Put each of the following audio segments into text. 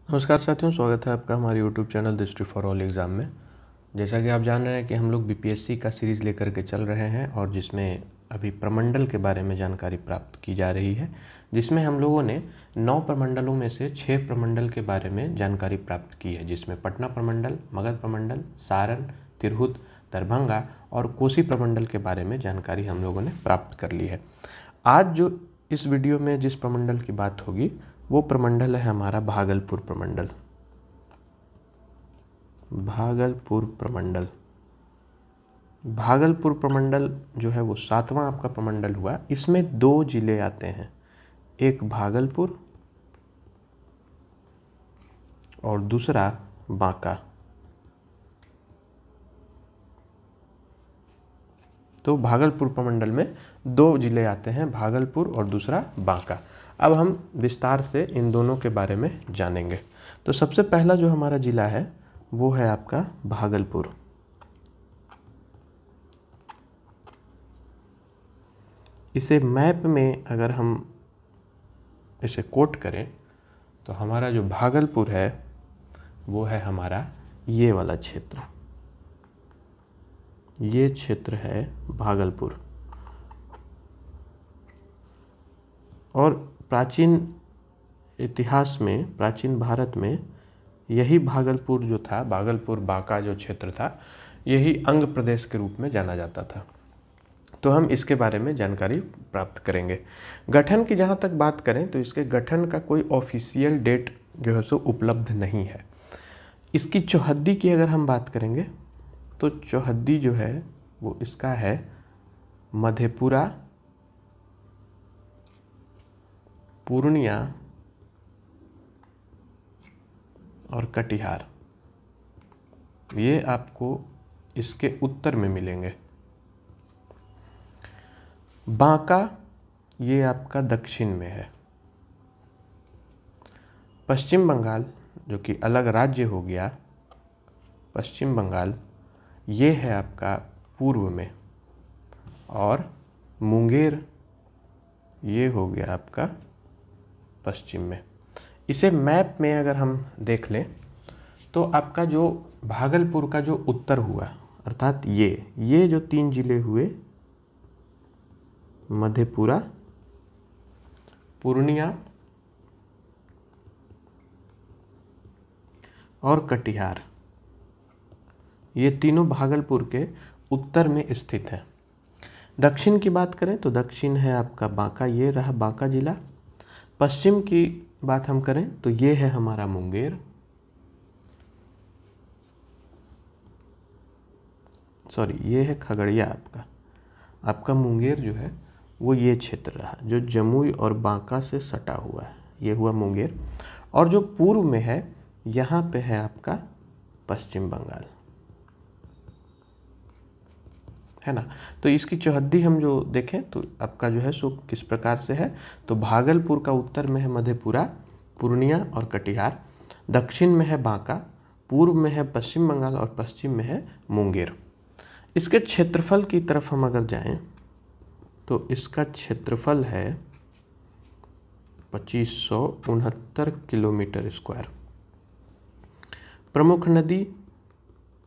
नमस्कार साथियों, स्वागत है आपका हमारे YouTube channel history for all exam में। जैसा कि आप जान रहे हैं कि हम लोग बीपीएससी का सीरीज़ लेकर के चल रहे हैं और जिसमें अभी प्रमंडल के बारे में जानकारी प्राप्त की जा रही है, जिसमें हम लोगों ने 9 प्रमंडलों में से 6 प्रमंडल के बारे में जानकारी प्राप्त की है, जिसमें पटना प्रमंडल, मगध प्रमंडल, सारण, तिरहुत, दरभंगा और कोसी प्रमंडल के बारे में जानकारी हम लोगों ने प्राप्त कर ली है। आज जो इस वीडियो में जिस प्रमंडल की बात होगी वो प्रमंडल है हमारा भागलपुर प्रमंडल। भागलपुर प्रमंडल भागलपुर प्रमंडल जो है वो 7वां आपका प्रमंडल हुआ। इसमें 2 जिले आते हैं, एक भागलपुर और दूसरा बांका। तो भागलपुर प्रमंडल में 2 जिले आते हैं, भागलपुर और दूसरा बांका। अब हम विस्तार से इन दोनों के बारे में जानेंगे। तो सबसे पहला जो हमारा जिला है वो है आपका भागलपुर। इसे मैप में अगर हम इसे कोट करें तो हमारा जो भागलपुर है वो है हमारा ये वाला क्षेत्र। ये क्षेत्र है भागलपुर। और प्राचीन इतिहास में, प्राचीन भारत में यही भागलपुर जो था, भागलपुर बांका जो क्षेत्र था, यही अंग प्रदेश के रूप में जाना जाता था। तो हम इसके बारे में जानकारी प्राप्त करेंगे। गठन की जहाँ तक बात करें तो इसके गठन का कोई ऑफिशियल डेट जो है सो उपलब्ध नहीं है। इसकी चौहद्दी की अगर हम बात करेंगे तो चौहद्दी जो है वो इसका है मधेपुरा, पूर्णिया और कटिहार। ये आपको इसके उत्तर में मिलेंगे। बांका ये आपका दक्षिण में है। पश्चिम बंगाल जो कि अलग राज्य हो गया, पश्चिम बंगाल ये है आपका पूर्व में, और मुंगेर ये हो गया आपका पश्चिम में। इसे मैप में अगर हम देख लें तो आपका जो भागलपुर का जो उत्तर हुआ, अर्थात ये जो 3 जिले हुए, मधेपुरा, पूर्णिया और कटिहार, ये तीनों भागलपुर के उत्तर में स्थित है। दक्षिण की बात करें तो दक्षिण है आपका बांका, ये रहा बांका जिला। पश्चिम की बात हम करें तो ये है हमारा मुंगेर, ये है खगड़िया। आपका मुंगेर जो है वो ये क्षेत्र रहा जो जमुई और बांका से सटा हुआ है, ये हुआ मुंगेर। और जो पूर्व में है यहाँ पे है आपका पश्चिम बंगाल, है ना। तो इसकी चौहद्दी हम जो देखें तो आपका जो है सो किस प्रकार से है, तो भागलपुर का उत्तर में है मधेपुरा, पूर्णिया और कटिहार, दक्षिण में है बांका, पूर्व में है पश्चिम बंगाल और पश्चिम में है मुंगेर। इसके क्षेत्रफल की तरफ हम अगर जाएं तो इसका क्षेत्रफल है 2569 किलोमीटर स्क्वायर। प्रमुख नदी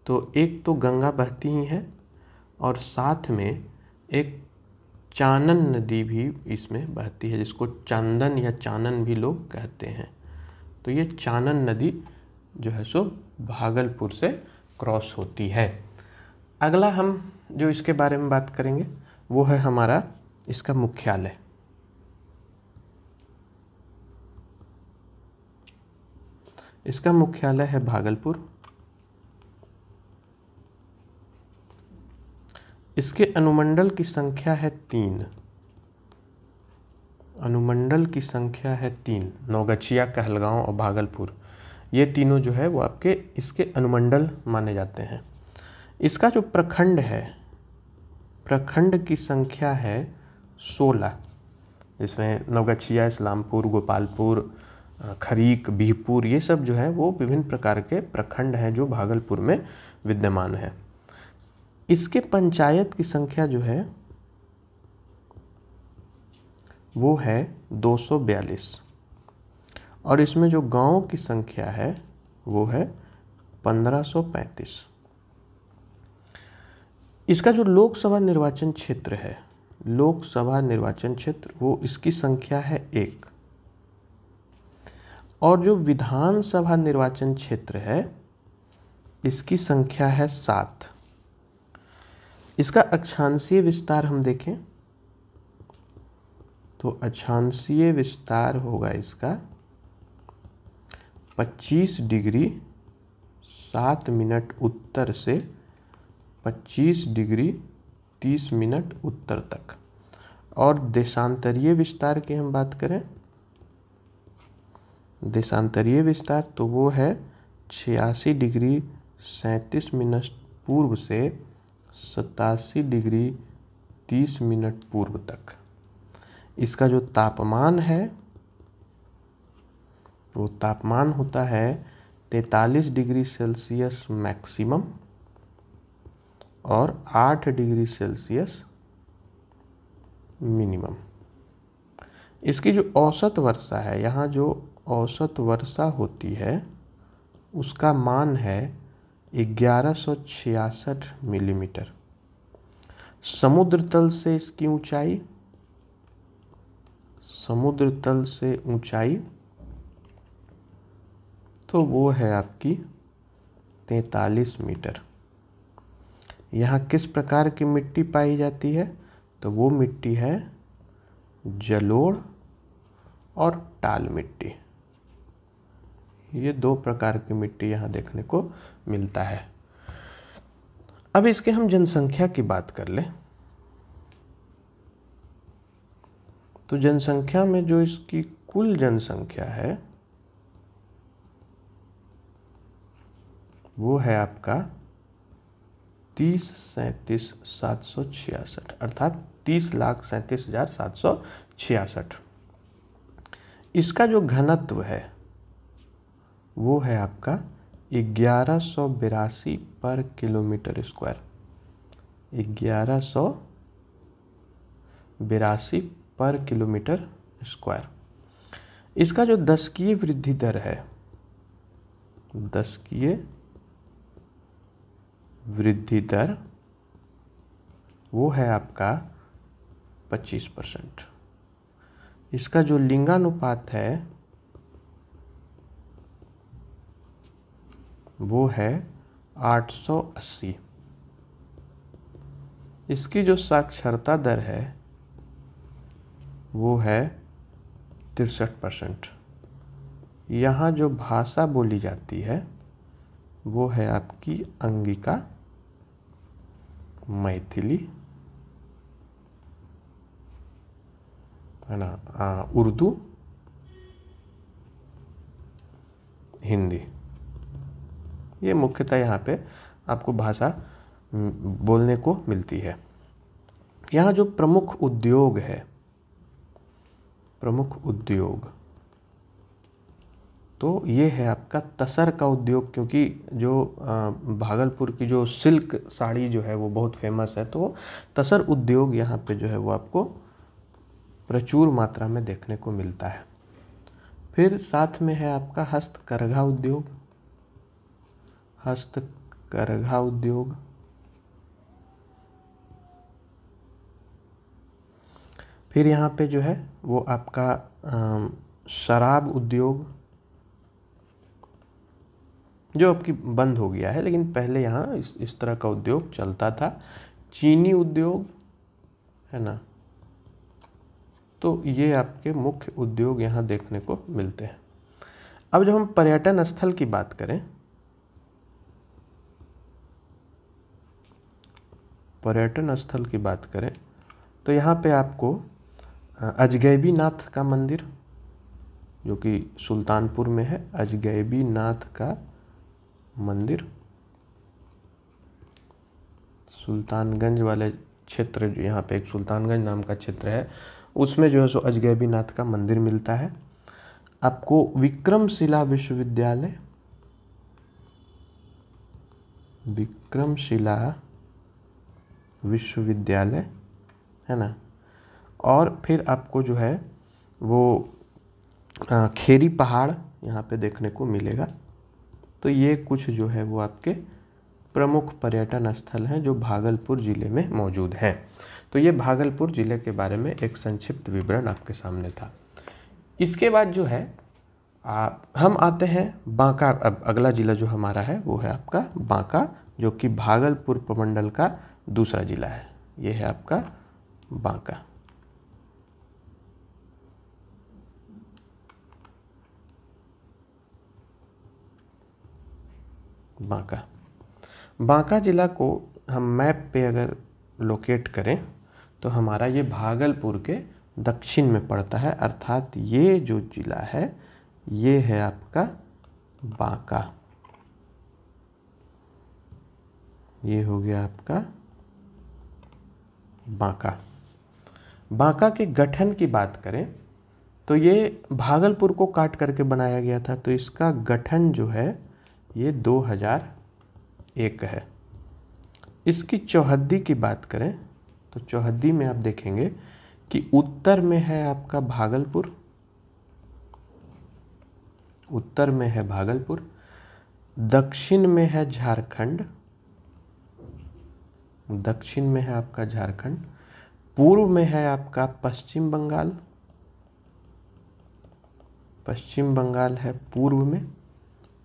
तो एक तो गंगा बहती ही है और साथ में एक चानन नदी भी इसमें बहती है, जिसको चांदन या चानन भी लोग कहते हैं। तो ये चानन नदी जो है सो भागलपुर से क्रॉस होती है। अगला हम जो इसके बारे में बात करेंगे वो है हमारा इसका मुख्यालय। इसका मुख्यालय है भागलपुर। इसके अनुमंडल की संख्या है 3। अनुमंडल की संख्या है 3। नौगछिया, कहलगांव और भागलपुर, ये तीनों जो है वो आपके इसके अनुमंडल माने जाते हैं। इसका जो प्रखंड है, प्रखंड की संख्या है 16, जिसमें नौगछिया, इस्लामपुर, गोपालपुर, खरीक, बिहपुर, ये सब जो है वो विभिन्न प्रकार के प्रखंड हैं जो भागलपुर में विद्यमान है। इसके पंचायत की संख्या जो है वो है 242 और इसमें जो गांवों की संख्या है वो है 1535। इसका जो लोकसभा निर्वाचन क्षेत्र है, लोकसभा निर्वाचन क्षेत्र, वो इसकी संख्या है 1। और जो विधानसभा निर्वाचन क्षेत्र है इसकी संख्या है 7। इसका अक्षांशीय विस्तार हम देखें तो अक्षांशीय विस्तार होगा इसका 25 डिग्री 7 मिनट उत्तर से 25 डिग्री 30 मिनट उत्तर तक। और देशांतरीय विस्तार की हम बात करें, देशांतरीय विस्तार तो वो है 86 डिग्री 37 मिनट पूर्व से 87 डिग्री 30 मिनट पूर्व तक। इसका जो तापमान है वो तापमान होता है 43 डिग्री सेल्सियस मैक्सिमम और 8 डिग्री सेल्सियस मिनिमम। इसकी जो औसत वर्षा है, यहाँ जो औसत वर्षा होती है उसका मान है 1166 मिलीमीटर। समुद्र तल से इसकी ऊंचाई, समुद्र तल से ऊंचाई तो वो है आपकी 43 मीटर। यहाँ किस प्रकार की मिट्टी पाई जाती है, तो वो मिट्टी है जलोढ़ और टाल मिट्टी। ये 2 प्रकार की मिट्टी यहाँ देखने को मिलता है। अब इसके हम जनसंख्या की बात कर लें तो जनसंख्या में जो इसकी कुल जनसंख्या है वो है आपका 30,37,766 अर्थात 30,37,766। इसका जो घनत्व है वो है आपका 1182 पर किलोमीटर स्क्वायर। 1182 पर किलोमीटर स्क्वायर। इसका जो दशकीय वृद्धि दर है, दशकीय वृद्धि दर वो है आपका 25%। इसका जो लिंगानुपात है वो है 880। इसकी जो साक्षरता दर है वो है 63%। यहाँ जो भाषा बोली जाती है वो है आपकी अंगिका, मैथिली, है ना, उर्दू, हिंदी। ये मुख्यतः यहाँ पे आपको भाषा बोलने को मिलती है। यहाँ जो प्रमुख उद्योग है, प्रमुख उद्योग तो ये है आपका तसर का उद्योग, क्योंकि जो भागलपुर की जो सिल्क साड़ी जो है वो बहुत फेमस है, तो तसर उद्योग यहाँ पे जो है वो आपको प्रचुर मात्रा में देखने को मिलता है। फिर साथ में है आपका हस्तकरघा उद्योग, हस्तकरघा उद्योग। फिर यहाँ पे जो है वो आपका शराब उद्योग, जो आपकी बंद हो गया है, लेकिन पहले यहाँ इस तरह का उद्योग चलता था। चीनी उद्योग, है ना, तो ये आपके मुख्य उद्योग यहाँ देखने को मिलते हैं। अब जब हम पर्यटन स्थल की बात करें, पर्यटन स्थल की बात करें तो यहाँ पे आपको अजगैबी नाथ का मंदिर, जो कि सुल्तानपुर में है, अजगैबी नाथ का मंदिर, सुल्तानगंज वाले क्षेत्र, जो यहाँ पे एक सुल्तानगंज नाम का क्षेत्र है, उसमें जो है सो अजगैबी नाथ का मंदिर मिलता है। आपको विक्रमशिला विश्वविद्यालय, विक्रमशिला विश्वविद्यालय, है ना, और फिर आपको जो है वो खेरी पहाड़ यहाँ पे देखने को मिलेगा। तो ये कुछ जो है वो आपके प्रमुख पर्यटन स्थल हैं जो भागलपुर ज़िले में मौजूद हैं। तो ये भागलपुर ज़िले के बारे में एक संक्षिप्त विवरण आपके सामने था। इसके बाद जो है हम आते हैं बांका। अब अगला ज़िला जो हमारा है वो है आपका बांका, जो कि भागलपुर प्रमंडल का दूसरा ज़िला है। ये है आपका बांका। बांका ज़िला को हम मैप पे अगर लोकेट करें तो हमारा ये भागलपुर के दक्षिण में पड़ता है, अर्थात ये जो ज़िला है ये है आपका बांका। ये हो गया आपका बांका। बांका के गठन की बात करें तो ये भागलपुर को काट करके बनाया गया था। तो इसका गठन जो है ये 2001 है। इसकी चौहद्दी की बात करें तो चौहद्दी में आप देखेंगे कि उत्तर में है आपका भागलपुर, उत्तर में है भागलपुर, दक्षिण में है झारखंड, दक्षिण में है आपका झारखंड, पूर्व में है आपका पश्चिम बंगाल, पश्चिम बंगाल है पूर्व में,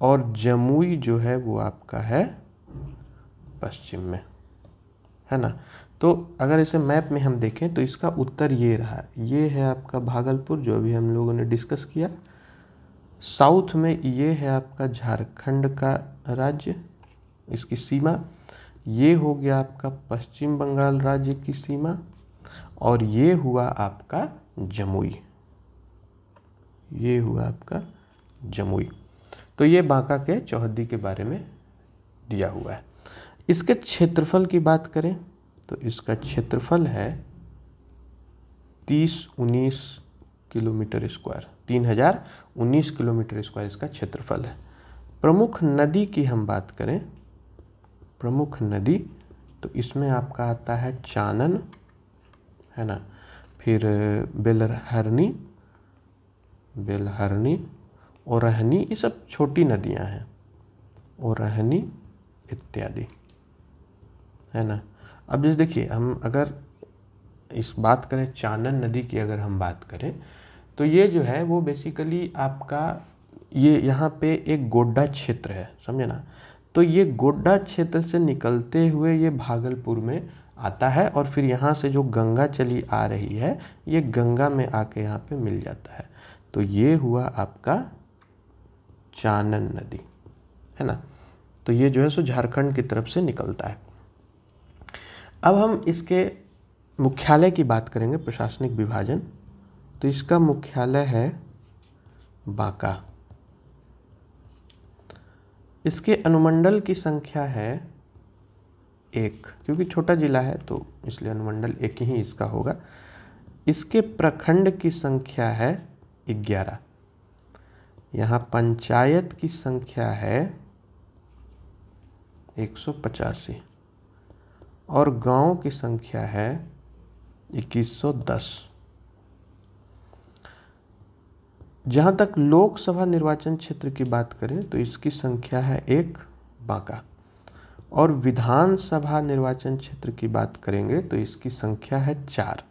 और जमुई जो है वो आपका है पश्चिम में, है ना। तो अगर इसे मैप में हम देखें तो इसका उत्तर ये रहा, ये है आपका भागलपुर जो अभी हम लोगों ने डिस्कस किया। साउथ में ये है आपका झारखंड का राज्य, इसकी सीमा। ये हो गया आपका पश्चिम बंगाल राज्य की सीमा, और ये हुआ आपका जमुई, ये हुआ आपका जमुई। तो ये बांका के चौहद्दी के बारे में दिया हुआ है। इसके क्षेत्रफल की बात करें तो इसका क्षेत्रफल है 3019 किलोमीटर स्क्वायर, 3019 किलोमीटर स्क्वायर इसका क्षेत्रफल है। प्रमुख नदी की हम बात करें, प्रमुख नदी तो इसमें आपका आता है चानन, है ना, फिर बेलहरनी, बेलहरनी, ओरहनी, ये सब छोटी नदियां हैं, ओरहनी इत्यादि, है ना। अब जैसे देखिए, हम अगर इस बात करें चानन नदी की, अगर हम बात करें तो ये जो है वो बेसिकली आपका ये यहाँ पे एक गोड्डा क्षेत्र है, समझे ना। तो ये गोड्डा क्षेत्र से निकलते हुए ये भागलपुर में आता है, और फिर यहाँ से जो गंगा चली आ रही है ये गंगा में आके यहाँ पे मिल जाता है। तो ये हुआ आपका चानन नदी, है ना। तो ये जो है सो झारखंड की तरफ से निकलता है। अब हम इसके मुख्यालय की बात करेंगे, प्रशासनिक विभाजन। तो इसका मुख्यालय है बांका। इसके अनुमंडल की संख्या है 1, क्योंकि छोटा जिला है तो इसलिए अनुमंडल 1 ही इसका होगा। इसके प्रखंड की संख्या है 11। यहाँ पंचायत की संख्या है 185 और गांव की संख्या है 2110। जहाँ तक लोकसभा निर्वाचन क्षेत्र की बात करें तो इसकी संख्या है 1 बांका, और विधानसभा निर्वाचन क्षेत्र की बात करेंगे तो इसकी संख्या है 4,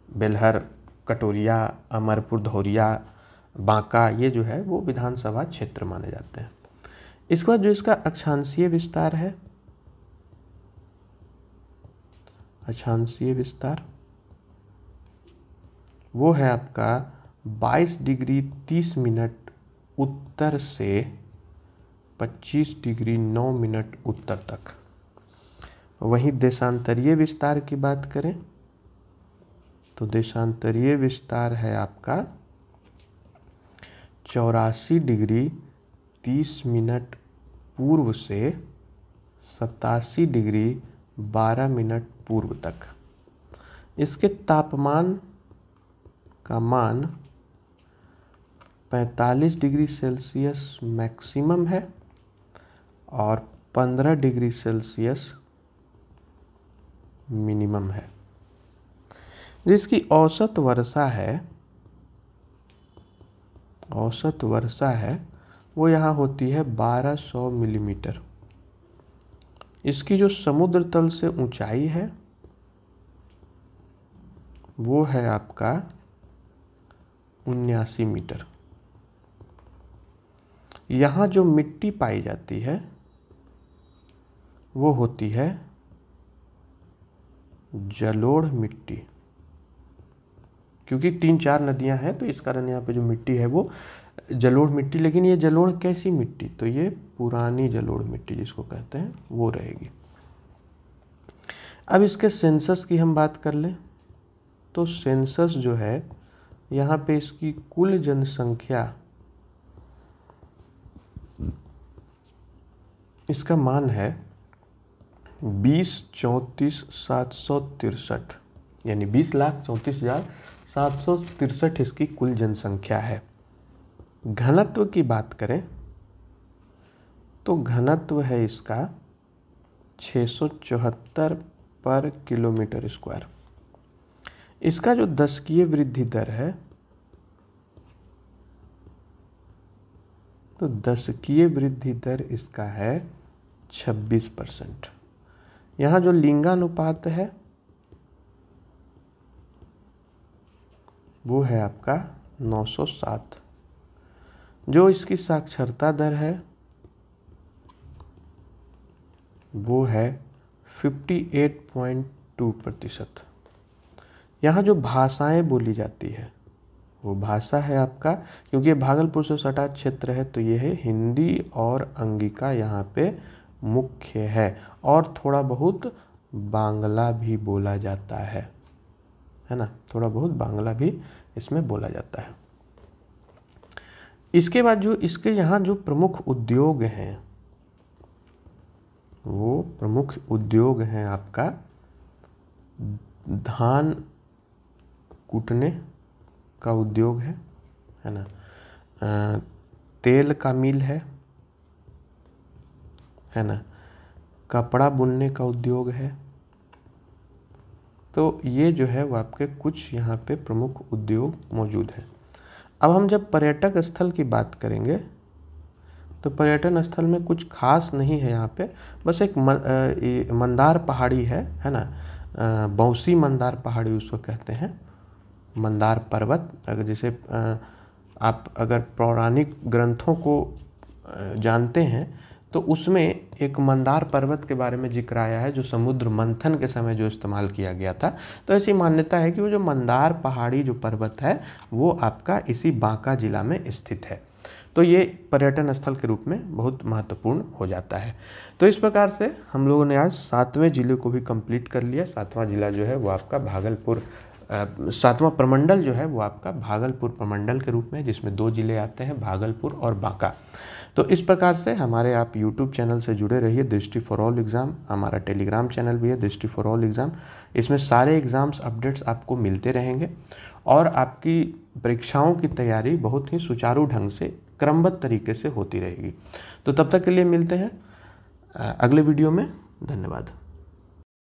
बेलहर, कटोरिया, अमरपुर, धौरिया, बांका, ये जो है वो विधानसभा क्षेत्र माने जाते हैं। इसके बाद जो इसका अक्षांशीय विस्तार है, अक्षांशीय विस्तार वो है आपका 22 डिग्री 30 मिनट उत्तर से 25 डिग्री 9 मिनट उत्तर तक। वहीं देशांतरीय विस्तार की बात करें तो देशांतरीय विस्तार है आपका 84 डिग्री 30 मिनट पूर्व से 87 डिग्री 12 मिनट पूर्व तक। इसके तापमान का मान 45 डिग्री सेल्सियस मैक्सिमम है और 15 डिग्री सेल्सियस मिनिमम है। जिसकी औसत वर्षा है औसत वर्षा है वो यहाँ होती है 1200 मिलीमीटर। इसकी जो समुद्र तल से ऊंचाई है वो है आपका 79 मीटर। यहाँ जो मिट्टी पाई जाती है वो होती है जलोढ़ मिट्टी, क्योंकि 3-4 नदियां हैं तो इस कारण यहाँ पे जो मिट्टी है वो जलोढ़ मिट्टी। लेकिन ये जलोढ़ कैसी मिट्टी, तो ये पुरानी जलोढ़ मिट्टी जिसको कहते हैं वो रहेगी। अब इसके सेंसस की हम बात कर लें तो सेंसस जो है यहाँ पे इसकी कुल जनसंख्या, इसका मान है 20,34,763, यानी 20,34,763 इसकी कुल जनसंख्या है। घनत्व की बात करें तो घनत्व है इसका 674 पर किलोमीटर स्क्वायर। इसका जो दशकीय वृद्धि दर है तो दशकीय वृद्धि दर इसका है 26%। यहाँ जो लिंगानुपात है वो है आपका 907। जो इसकी साक्षरता दर है वो है 58.2%। यहाँ जो भाषाएं बोली जाती है वो भाषा है आपका, क्योंकि ये भागलपुर से सटा क्षेत्र है तो ये है हिंदी और अंगिका यहाँ पे मुख्य है, और थोड़ा बहुत बांग्ला भी बोला जाता है ना, थोड़ा बहुत बांग्ला भी इसमें बोला जाता है। इसके बाद जो इसके यहाँ जो प्रमुख उद्योग हैं वो प्रमुख उद्योग हैं आपका धान कूटने का उद्योग है ना, तेल का मिल है ना, कपड़ा बुनने का उद्योग है। तो ये जो है वो आपके कुछ यहाँ पे प्रमुख उद्योग मौजूद हैं। अब हम जब पर्यटक स्थल की बात करेंगे तो पर्यटन स्थल में कुछ खास नहीं है यहाँ पे, बस एक मंदार पहाड़ी है ना, बौसी मंदार पहाड़ी उसको कहते हैं, मंदार पर्वत। अगर जैसे आप अगर पौराणिक ग्रंथों को जानते हैं तो उसमें एक मंदार पर्वत के बारे में जिक्र आया है जो समुद्र मंथन के समय जो इस्तेमाल किया गया था। तो ऐसी मान्यता है कि वो जो मंदार पहाड़ी जो पर्वत है वो आपका इसी बांका जिला में स्थित है। तो ये पर्यटन स्थल के रूप में बहुत महत्वपूर्ण हो जाता है। तो इस प्रकार से हम लोगों ने आज 7वें जिले को भी कंप्लीट कर लिया। 7वां जिला जो है वो आपका भागलपुर, 7वां प्रमंडल जो है वो आपका भागलपुर प्रमंडल के रूप में, जिसमें 2 जिले आते हैं, भागलपुर और बांका। तो इस प्रकार से हमारे आप YouTube चैनल से जुड़े रहिए। दृष्टि फॉर ऑल एग्ज़ाम हमारा टेलीग्राम चैनल भी है, दृष्टि फॉर ऑल एग्ज़ाम। इसमें सारे एग्ज़ाम्स अपडेट्स आपको मिलते रहेंगे और आपकी परीक्षाओं की तैयारी बहुत ही सुचारू ढंग से क्रमबद्ध तरीके से होती रहेगी। तो तब तक के लिए मिलते हैं अगले वीडियो में। धन्यवाद।